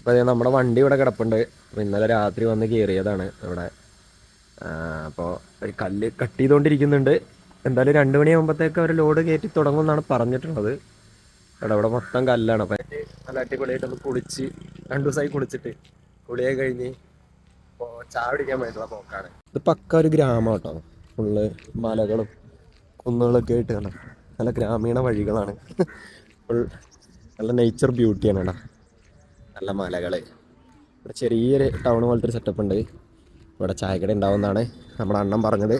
അപ്പോൾ നമ്മുടെ വണ്ടി ഇവിടെ കിടപ്പുണ്ട്. അപ്പോൾ ഇന്നലെ രാത്രി വന്ന് കയറിയതാണ് ഇവിടെ. അപ്പോൾ ഒരു കല്ല് കട്ട് ചെയ്തുകൊണ്ടിരിക്കുന്നുണ്ട്. എന്തായാലും 2 മണിയാകുമ്പോഴത്തേക്ക് അവർ ലോഡ് കയറ്റി തുടങ്ങും എന്നാണ് പറഞ്ഞിട്ടുള്ളത്. ഇവിടെ മൊത്തം കല്ലാണ്. അപ്പം നല്ല അടിപൊളിയായിട്ടൊന്ന് കുളിച്ച് 2 ദിവസമായി കുളിച്ചിട്ട് കുളിയൊക്കെ കഴിഞ്ഞ് ഇപ്പോൾ ചായ പിടിക്കാൻ വേണ്ടിയിട്ടുള്ള പോക്കാണ്. ഇത് പക്ക ഒരു ഗ്രാമം കേട്ടോ. ഫുള്ള് മലകളും കുന്നുകളൊക്കെ ആയിട്ട് കാണാം. നല്ല ഗ്രാമീണ വഴികളാണ്. ഫുൾ നല്ല നേച്ചർ ബ്യൂട്ടിയാണ് കേട്ടോ. നല്ല മലകൾ. ഇവിടെ ചെറിയൊരു ടൗൺ പോലത്തെ ഒരു സെറ്റപ്പ് ഉണ്ട്. ഇവിടെ ചായക്കട ഉണ്ടാവുമെന്നാണ് നമ്മുടെ അണ്ണൻ പറഞ്ഞത്.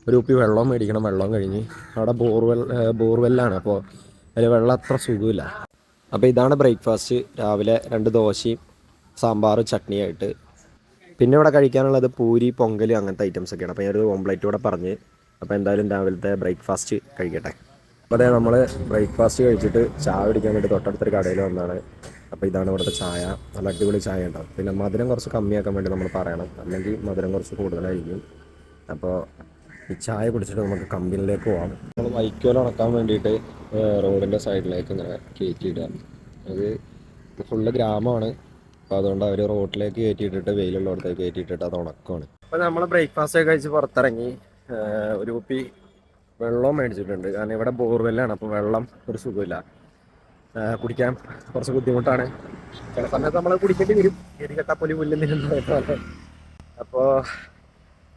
ഒരു കുപ്പി വെള്ളം മേടിക്കണം. വെള്ളം കഴിഞ്ഞ് അവിടെ ബോർവെല്ലാണ്. അപ്പോൾ അതിൽ വെള്ളം അത്ര സുഖമില്ല. അപ്പോൾ ഇതാണ് ബ്രേക്ക്ഫാസ്റ്റ്. രാവിലെ 2 ദോശയും സാമ്പാറും ചട്നിയായിട്ട്. പിന്നെ ഇവിടെ കഴിക്കാനുള്ളത് പൂരി, പൊങ്കൽ അങ്ങനത്തെ ഐറ്റംസൊക്കെയാണ്. അപ്പോൾ ഞാനൊരു ഓംപ്ലേറ്റ് കൂടെ പറഞ്ഞ്. അപ്പോൾ എന്തായാലും രാവിലത്തെ ബ്രേക്ക്ഫാസ്റ്റ് കഴിക്കട്ടെ. അപ്പോൾ അതെ നമ്മൾ ബ്രേക്ക്ഫാസ്റ്റ് കഴിച്ചിട്ട് ചായ കുടിക്കാൻ വേണ്ടി തൊട്ടടുത്തൊരു കടയിൽ വന്നതാണ്. അപ്പോൾ ഇതാണ് ഇവിടുത്തെ ചായ. നല്ല അടിപൊളി ചായ ഉണ്ടാവും. പിന്നെ മധുരം കുറച്ച് കമ്മിയാക്കാൻ വേണ്ടി നമ്മൾ പറയണം, അല്ലെങ്കിൽ മധുരം കുറച്ച് കൂടുതലായിരിക്കും. അപ്പോൾ ഈ ചായ കുടിച്ചിട്ട് നമുക്ക് കമ്പനിയിലേക്ക് പോകാം. നമ്മൾ വൈക്കോൽ ഉണക്കാൻ വേണ്ടിയിട്ട് റോഡിൻ്റെ സൈഡിലേക്ക് ഇങ്ങനെ കയറ്റിയിടുക. അത് ഫുള്ള് ഗ്രാമമാണ്. അപ്പോൾ അതുകൊണ്ട് അവർ റോഡിലേക്ക് കയറ്റിയിട്ടിട്ട് വെയിലുള്ളിടത്തേക്ക് കയറ്റിയിട്ടിട്ട് അത് ഉണക്കമാണ്. അപ്പോൾ നമ്മൾ ബ്രേക്ക്ഫാസ്റ്റ് ഒക്കെ കഴിച്ച് പുറത്തിറങ്ങി ഒരു കുപ്പി വെള്ളം മേടിച്ചിട്ടുണ്ട്. കാരണം ഇവിടെ ബോർവെല്ലാണ്. അപ്പോൾ വെള്ളം ഒരു സുഖമില്ല, കുടിക്കാൻ കുറച്ച് ബുദ്ധിമുട്ടാണ്. ചില സമയത്ത് നമ്മൾ കുടിക്കേണ്ടി വരും. ഗതികെട്ടാപ്പൊലി പുല്ലുന്നില്ല. അപ്പോൾ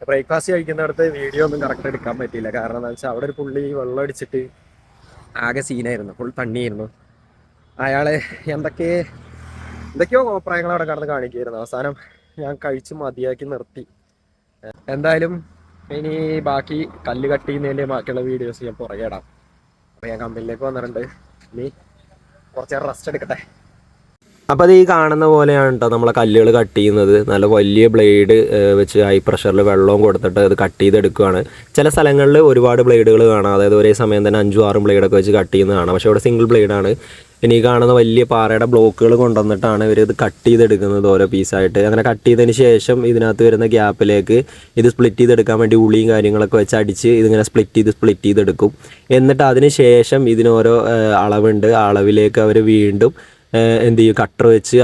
ബ്രേക്ക്ഫാസ്റ്റ് കഴിക്കുന്നിടത്ത് വീഡിയോ ഒന്നും കറക്റ്റ് എടുക്കാൻ പറ്റിയില്ല. കാരണം എന്താ വെച്ചാൽ അവിടെ ഒരു പുള്ളി വെള്ളം അടിച്ചിട്ട് ആകെ സീനായിരുന്നു. ഫുൾ തണ്ണിയായിരുന്നു. അയാൾ എന്തൊക്കെയോ അഭിപ്രായങ്ങൾ അവിടെ കടന്ന് കാണിക്കുമായിരുന്നു. അവസാനം ഞാൻ കഴിച്ച് മതിയാക്കി നിർത്തി. എന്തായാലും ഇനി ബാക്കി കല്ല് കട്ട് ചെയ്യുന്നതിൻ്റെ ബാക്കിയുള്ള വീഡിയോസ് ഞാൻ പുറകെ ഇടാം. അപ്പോൾ ഞാൻ കമ്പനിയിലേക്ക് വന്നിട്ടുണ്ട്. ഇനി കുറച്ച് നേരം റെസ്റ്റ് എടുക്കട്ടെ. അപ്പോൾ അത് ഈ കാണുന്ന പോലെയാണ് കേട്ടോ നമ്മളെ കല്ലുകൾ കട്ട് ചെയ്യുന്നത്. നല്ല വലിയ ബ്ലേഡ് വെച്ച് ഹൈ പ്രഷറിൽ വെള്ളവും കൊടുത്തിട്ട് അത് കട്ട് ചെയ്തെടുക്കുകയാണ്. ചില സ്ഥലങ്ങളിൽ ഒരുപാട് ബ്ലേഡുകൾ കാണാം. അതായത് ഒരേ സമയം തന്നെ 5-6 ബ്ലേഡൊക്കെ വെച്ച് കട്ട് ചെയ്യുന്നത് കാണാം. പക്ഷേ ഇവിടെ സിംഗിൾ ബ്ലേഡാണ്. ഇനി കാണുന്ന വലിയ പാറയുടെ ബ്ലോക്കുകൾ കൊണ്ടുവന്നിട്ടാണ് ഇവർ ഇത് കട്ട് ചെയ്തെടുക്കുന്നത് ഓരോ പീസായിട്ട്. അങ്ങനെ കട്ട് ചെയ്തതിന് ശേഷം ഇതിനകത്ത് വരുന്ന ഗ്യാപ്പിലേക്ക് ഇത് സ്പ്ലിറ്റ് ചെയ്തെടുക്കാൻ വേണ്ടി ഉളിയും കാര്യങ്ങളൊക്കെ വെച്ച് അടിച്ച് ഇതിങ്ങനെ സ്പ്ലിറ്റ് ചെയ്തെടുക്കും. എന്നിട്ട് അതിന് ശേഷം ഇതിനോരോ അളവുണ്ട്. ആ അളവിലേക്ക് അവർ വീണ്ടും എന്ത് ചെയ്യും, കട്ടർ വെച്ച്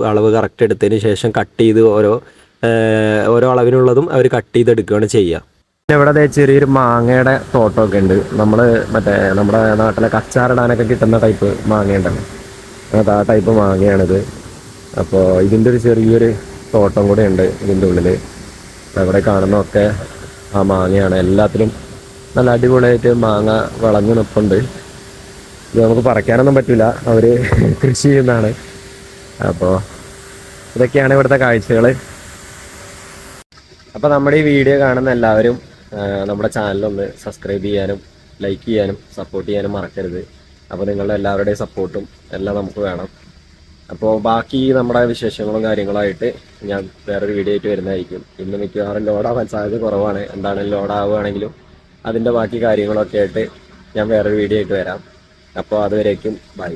അളവ് കറക്റ്റ് എടുത്തതിന് ശേഷം കട്ട് ചെയ്ത് ഓരോ അളവിനുള്ളതും അവർ കട്ട് ചെയ്തെടുക്കുകയാണ് ചെയ്യുക. പിന്നെ ഇവിടെ ചെറിയൊരു മാങ്ങയുടെ തോട്ടമൊക്കെ ഉണ്ട്. നമ്മുടെ നാട്ടിലെ കച്ചാറിടാനൊക്കെ കിട്ടുന്ന ടൈപ്പ് മാങ്ങയുണ്ടല്ലോ, അത് ആ ടൈപ്പ് മാങ്ങയാണിത്. അപ്പോൾ ഇതിൻ്റെ ഒരു ചെറിയൊരു തോട്ടം കൂടെ ഉണ്ട് ഇതിൻ്റെ ഉള്ളിൽ. അവിടെ കാണുന്നതൊക്കെ ആ മാങ്ങയാണ്. എല്ലാത്തിലും നല്ല അടിപൊളിയായിട്ട് മാങ്ങ വിളഞ്ഞു നിൽപ്പുണ്ട്. ഇത് നമുക്ക് പറിക്കാനൊന്നും പറ്റില്ല, അവർ കൃഷി ചെയ്യുന്നതാണ്. അപ്പോൾ ഇതൊക്കെയാണ് ഇവിടുത്തെ കാഴ്ചകൾ. അപ്പോൾ നമ്മുടെ ഈ വീഡിയോ കാണുന്ന എല്ലാവരും നമ്മുടെ ചാനലൊന്ന് സബ്സ്ക്രൈബ് ചെയ്യാനും ലൈക്ക് ചെയ്യാനും സപ്പോർട്ട് ചെയ്യാനും മറക്കരുത്. അപ്പോൾ നിങ്ങളുടെ എല്ലാവരുടെയും സപ്പോർട്ടും എല്ലാം നമുക്ക് വേണം. അപ്പോൾ ബാക്കി നമ്മുടെ വിശേഷങ്ങളും കാര്യങ്ങളായിട്ട് ഞാൻ വേറൊരു വീഡിയോ ആയിട്ട് വരുന്നതായിരിക്കും. ഇന്ന് മിക്കവാറും ലോഡാവാൻ സാധ്യത കുറവാണ്. എന്താണെങ്കിലും ലോഡാവുകയാണെങ്കിലും അതിൻ്റെ ബാക്കി കാര്യങ്ങളൊക്കെ ആയിട്ട് ഞാൻ വേറൊരു വീഡിയോ ആയിട്ട് വരാം. അപ്പോൾ അതുവരേക്കും ബൈ.